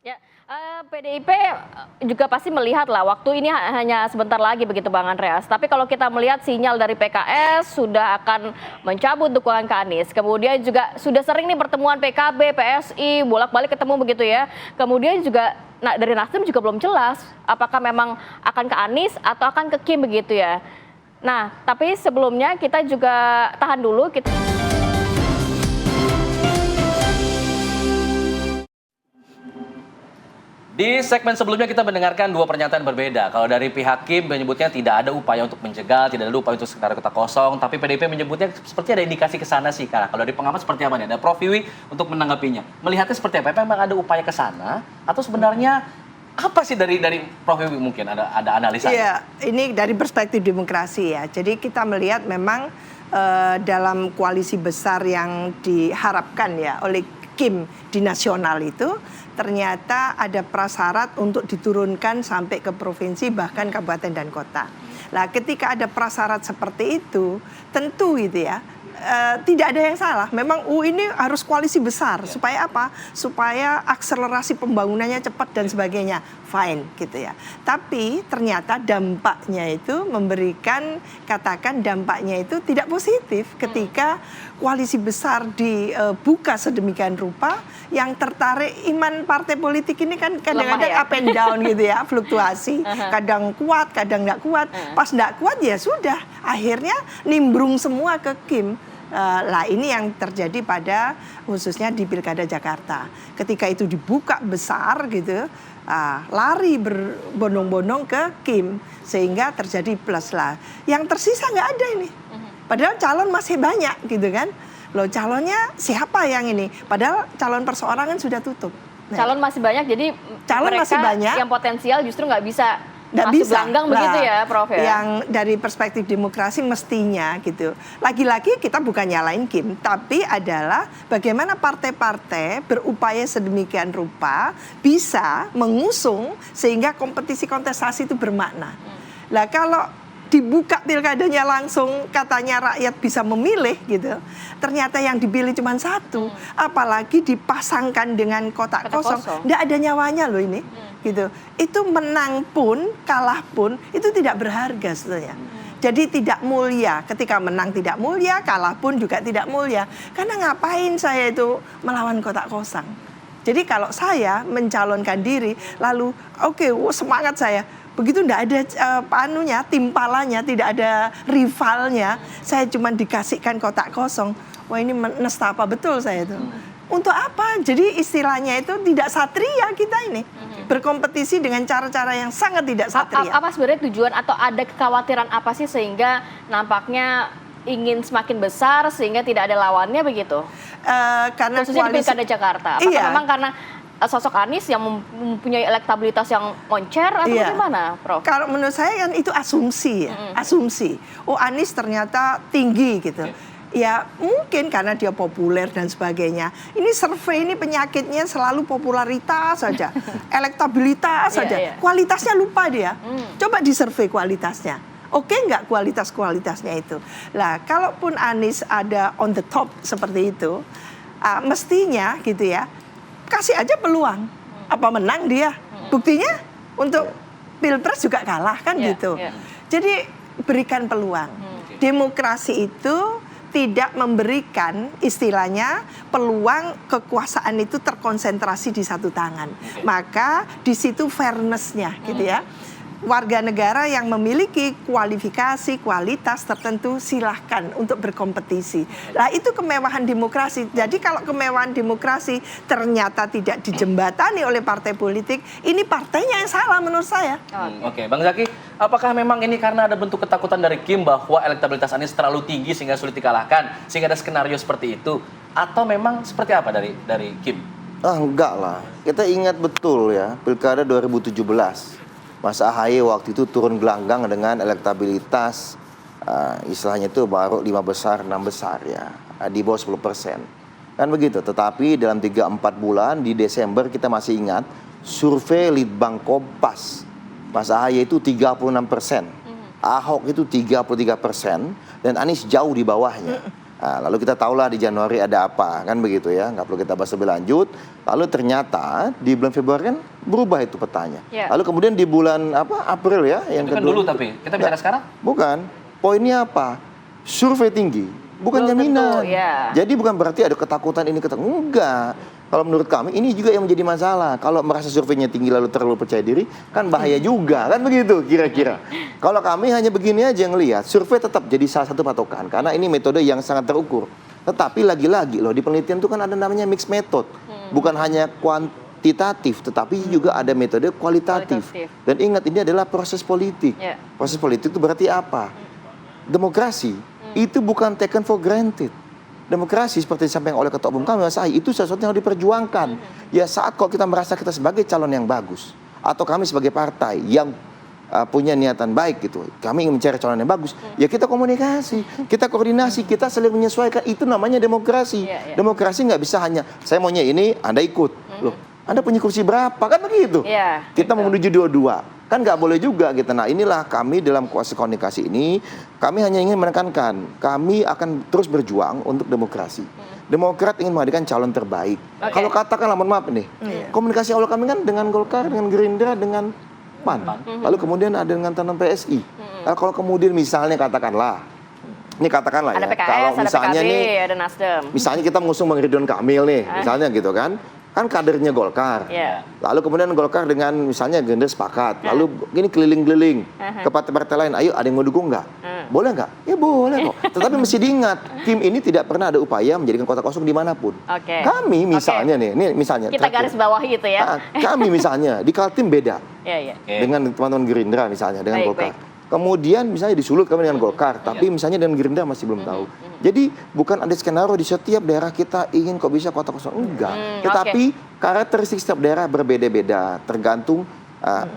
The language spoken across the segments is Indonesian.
Ya, PDIP juga pasti melihat lah waktu ini hanya sebentar lagi begitu Bang Andreas. Tapi kalau kita melihat sinyal dari PKS sudah akan mencabut dukungan ke Anies. Kemudian juga sudah sering nih pertemuan PKB, PSI, bolak-balik ketemu begitu ya. Kemudian juga dari Nasdem juga belum jelas apakah memang akan ke Anies atau akan ke Kim begitu ya. Nah, tapi sebelumnya kita juga tahan dulu. Di segmen sebelumnya kita mendengarkan dua pernyataan berbeda. Kalau dari pihak Kim menyebutnya tidak ada upaya untuk menjegal, tidak ada upaya untuk sekedar kota kosong, tapi PDIP menyebutnya seperti ada indikasi ke sana sih. Karena kalau dari pengamat seperti apa nih? Ada Prof Wiwi untuk menanggapinya. Melihatnya seperti apa? Memang ada upaya ke sana atau sebenarnya apa sih dari Prof Wiwi mungkin ada analisa? Iya, ini dari perspektif demokrasi ya. Jadi kita melihat memang dalam koalisi besar yang diharapkan ya oleh Kim di nasional itu ternyata ada prasyarat untuk diturunkan sampai ke provinsi bahkan kabupaten dan kota. Nah, ketika ada prasyarat seperti itu, tentu gitu ya, tidak ada yang salah. Memang ini harus koalisi besar supaya apa? Supaya akselerasi pembangunannya cepat dan sebagainya. Fine gitu ya. Tapi ternyata dampaknya itu katakan dampaknya itu tidak positif ketika koalisi besar dibuka sedemikian rupa, yang tertarik iman partai politik ini kan kadang-kadang up and down gitu ya, fluktuasi. Kadang kuat, kadang nggak kuat. Pas nggak kuat ya sudah, akhirnya nimbrung semua ke Kim. Lah ini yang terjadi pada khususnya di Pilkada Jakarta. Ketika itu dibuka besar gitu, lari berbondong-bondong ke Kim sehingga terjadi plus lah. Yang tersisa nggak ada ini. Padahal calon masih banyak gitu kan. Loh, calonnya siapa yang ini? Padahal calon perseorangan sudah tutup. Nah, calon masih banyak, jadi calon mereka masih banyak yang potensial justru nggak bisa nggak masuk bisa gelanggang begitu ya, Prof ya. Yang dari perspektif demokrasi mestinya gitu. Lagi-lagi kita bukan nyalain Kim, tapi adalah bagaimana partai-partai berupaya sedemikian rupa bisa mengusung sehingga kompetisi kontestasi itu bermakna. Lah kalau dibuka pilkadanya langsung katanya rakyat bisa memilih gitu, ternyata yang dipilih cuma satu, apalagi dipasangkan dengan kotak kosong, nggak ada nyawanya loh ini. Gitu. Itu menang pun, kalah pun, itu tidak berharga sebetulnya. Jadi tidak mulia, ketika menang tidak mulia, kalah pun juga tidak mulia. Karena ngapain saya itu melawan kotak kosong? Jadi kalau saya mencalonkan diri, lalu semangat saya, begitu tidak ada timpalannya, tidak ada rivalnya, saya cuma dikasihkan kotak kosong. Wah, ini nestapa betul saya itu. Untuk apa? Jadi istilahnya itu tidak satria kita ini. Berkompetisi dengan cara-cara yang sangat tidak satria. Apa sebenarnya tujuan atau ada kekhawatiran apa sih sehingga nampaknya ingin semakin besar sehingga tidak ada lawannya begitu? Karena khususnya di Pilkada Jakarta. Apakah memang karena sosok Anies yang mempunyai elektabilitas yang moncer atau bagaimana, Prof? Kalau menurut saya kan itu asumsi ya, asumsi. Oh, Anies ternyata tinggi gitu. Ya mungkin karena dia populer dan sebagainya. Ini survei ini penyakitnya selalu popularitas saja, elektabilitas saja. Kualitasnya lupa dia. Coba disurvei kualitasnya. Oke nggak kualitasnya itu? Lah kalaupun Anies ada on the top seperti itu, mestinya gitu ya, kasih aja peluang. Apa menang dia? Buktinya untuk Pilpres juga kalah kan gitu. Jadi berikan peluang. Demokrasi itu tidak memberikan istilahnya peluang kekuasaan itu terkonsentrasi di satu tangan. Maka di situ fairness-nya gitu ya. Warga negara yang memiliki kualifikasi, kualitas tertentu silahkan untuk berkompetisi. Nah itu kemewahan demokrasi. Jadi kalau kemewahan demokrasi ternyata tidak dijembatani oleh partai politik, ini partainya yang salah menurut saya. Oke, Bang Zaky, apakah memang ini karena ada bentuk ketakutan dari Kim bahwa elektabilitas Anies terlalu tinggi sehingga sulit dikalahkan, sehingga ada skenario seperti itu? Atau memang seperti apa dari Kim? Enggak lah, kita ingat betul ya, Pilkada 2017. Mas AHY waktu itu turun gelanggang dengan elektabilitas istilahnya itu baru 5 besar, 6 besar ya, di bawah 10%. Kan begitu, tetapi dalam 3-4 bulan di Desember kita masih ingat survei Litbang Kompas, Mas AHY itu 36%, Ahok itu 33%, dan Anies jauh di bawahnya. Nah, lalu kita tahulah di Januari ada apa, kan begitu ya, nggak perlu kita bahas lebih lanjut. Lalu ternyata di bulan Februari kan berubah itu petanya. Ya. Lalu kemudian di bulan April ya, yang Itu kan kedua. dulu tapi kita bicara sekarang. Bukan, poinnya apa? Survei tinggi, bukan Belum jaminan. tentu, ya. Jadi bukan berarti ada ketakutan ini enggak. Kalau menurut kami ini juga yang menjadi masalah. Kalau merasa surveinya tinggi lalu terlalu percaya diri, kan bahaya juga, kan begitu kira-kira. Kalau kami hanya begini aja ngelihat, survei tetap jadi salah satu patokan karena ini metode yang sangat terukur. Tetapi lagi-lagi loh di penelitian itu kan ada namanya mixed method. Bukan hanya kuantitatif, tetapi juga ada metode kualitatif. Kualitatif. Dan ingat ini adalah proses politik. Ya. Proses politik itu berarti apa? Demokrasi itu bukan taken for granted. Demokrasi seperti disampaikan oleh Ketua Umum kami Mas Ahy itu sesuatu yang harus diperjuangkan. Ya saat kalau kita merasa kita sebagai calon yang bagus atau kami sebagai partai yang punya niatan baik gitu, kami ingin mencari calon yang bagus, ya kita komunikasi, kita koordinasi, kita saling menyesuaikan. Itu namanya demokrasi. Demokrasi nggak bisa hanya saya maunya ini, Anda ikut. Loh, Anda punya kursi berapa? Kan begitu. Iya, Kita mau menuju dua-dua. Kan nggak boleh juga gitu. Nah inilah kami dalam kuasa komunikasi ini, kami hanya ingin menekankan, kami akan terus berjuang untuk demokrasi. Demokrat ingin menghadirkan calon terbaik. Kalau katakanlah, mohon maaf nih, komunikasi awal kami kan dengan Golkar, dengan Gerindra, dengan PAN. Lalu kemudian ada dengan teman PSI. Nah, kalau kemudian misalnya katakanlah, ini katakanlah Ada ya, PKS, kalau ada misalnya PKB, nih, ada Nasdem. misalnya kita mengusung Bang Ridwan Kamil nih, misalnya gitu kan kadernya Golkar. Iya. Lalu kemudian Golkar dengan misalnya Gerindra sepakat. Lalu gini keliling-keliling ke partai-partai lain. Ayo ada yang mau dukung nggak? Boleh nggak? Ya boleh kok. Tetapi mesti diingat, Kim ini tidak pernah ada upaya menjadikan kota kosong dimanapun. Oke. Kami misalnya nih, ini misalnya. Kita terakhir. garis bawahi itu ya. Kami misalnya di Kaltim beda Iya, iya. dengan teman-teman Gerindra misalnya dengan Baik, Golkar. baik. Kemudian misalnya disulut kami dengan Golkar, tapi misalnya dengan Gerindra masih belum tahu. Jadi bukan ada skenario di setiap daerah kita ingin kok bisa kota kosong, enggak. Tetapi karakteristik setiap daerah berbeda-beda, tergantung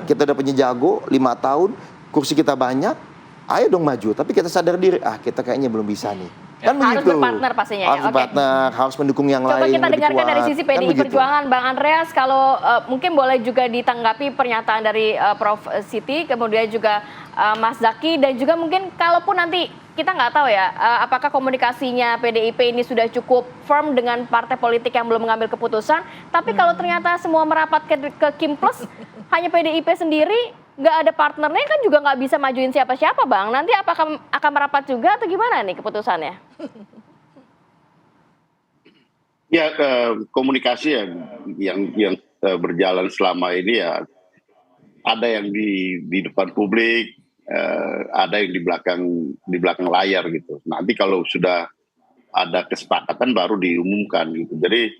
kita udah punya jago 5 tahun, kursi kita banyak, ayo dong maju. Tapi kita sadar diri, kita kayaknya belum bisa nih. Kan Harus begitu. berpartner pastinya ya, Harus oke. berpartner, harus mendukung yang Coba lain. kita lebih dengarkan dari kuat. sisi Kan PDI begitu. Perjuangan, Bang Andreas. Kalau mungkin boleh juga ditanggapi pernyataan dari Prof. Siti, kemudian juga Mas Zaky, dan juga mungkin kalaupun nanti kita nggak tahu ya, apakah komunikasinya PDIP ini sudah cukup firm dengan partai politik yang belum mengambil keputusan. Tapi kalau ternyata semua merapat ke Kim Plus, hanya PDIP sendiri, nggak ada partnernya kan juga nggak bisa majuin siapa-siapa, Bang. Nanti apakah akan merapat juga atau gimana nih keputusannya? Ya, komunikasi yang berjalan selama ini ya ada yang di depan publik, ada yang di belakang layar gitu. Nanti kalau sudah ada kesepakatan baru diumumkan gitu. Jadi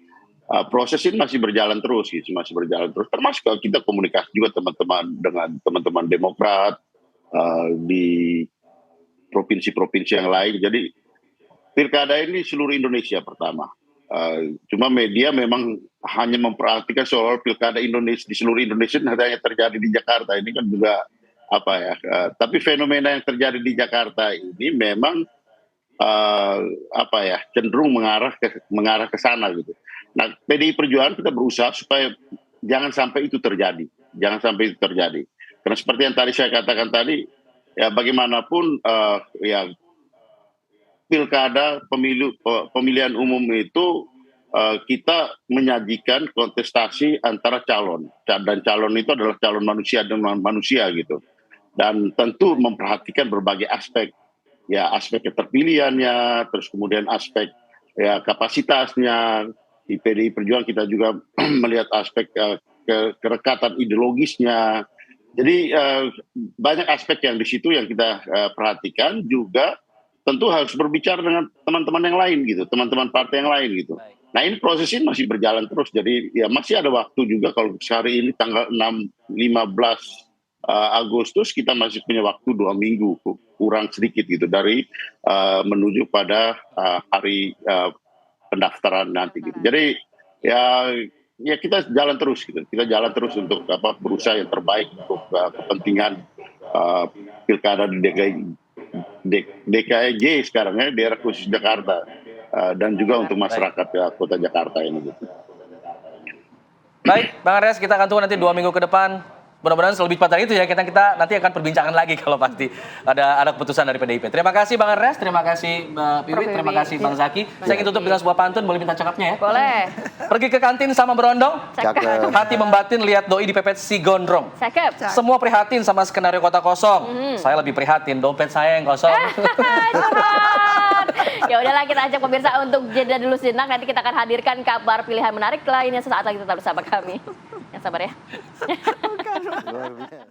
proses ini masih berjalan terus gitu, masih berjalan terus. Termasuk kalau kita komunikasi juga dengan teman-teman Demokrat di provinsi-provinsi yang lain. Jadi pilkada ini seluruh Indonesia pertama. Cuma media memang hanya memperhatikan soal pilkada Indonesia di seluruh Indonesia hanya terjadi di Jakarta. Ini kan juga apa ya? Tapi fenomena yang terjadi di Jakarta ini memang apa ya? Cenderung mengarah ke sana gitu. Nah, PDI Perjuangan kita berusaha supaya jangan sampai itu terjadi, jangan sampai itu terjadi. Karena seperti yang tadi saya katakan tadi, ya bagaimanapun ya pilkada pemilihan umum itu kita menyajikan kontestasi antara calon, dan calon itu adalah calon manusia dengan manusia gitu, dan tentu memperhatikan berbagai aspek, ya aspek keterpilihannya, terus kemudian aspek ya kapasitasnya. Di PDI Perjuangan kita juga melihat aspek kerekatan ideologisnya. Jadi banyak aspek yang di situ yang kita perhatikan, juga tentu harus berbicara dengan teman-teman yang lain gitu, teman-teman partai yang lain gitu. Nah ini proses ini masih berjalan terus, jadi ya masih ada waktu juga. Kalau hari ini tanggal 15 Agustus kita masih punya waktu 2 minggu kurang sedikit gitu dari menuju pada hari pendaftaran nanti gitu. Jadi ya kita jalan terus gitu, kita jalan terus untuk berusaha yang terbaik untuk kepentingan pilkada di DKI sekarang ya, daerah khusus Jakarta, dan juga untuk masyarakat kota Jakarta ini gitu. Baik, Bang Andreas, kita akan tunggu nanti 2 minggu ke depan mudah-mudahan lebih cepat dari itu ya. Kita nanti akan perbincangan lagi kalau pasti ada keputusan dari PDIP. Terima kasih Bang Andreas, terima kasih Mbak Piwi, Prof. terima Wiwi. kasih Bang Zaki. Saya ingin tutup dengan sebuah pantun, boleh minta cakapnya ya? Boleh. Pergi ke kantin sama berondong, Cakep. hati membatin lihat doi dipepet si gondrong. Cakep. Semua prihatin sama skenario kota kosong. Saya lebih prihatin, dompet saya yang kosong. Curhat. Ya udahlah, kita ajak pemirsa untuk jeda dulu sejenak. Nanti kita akan hadirkan kabar pilihan menarik lainnya sesaat lagi, tetap bersama kami. Yang sabar ya. Luar biasa.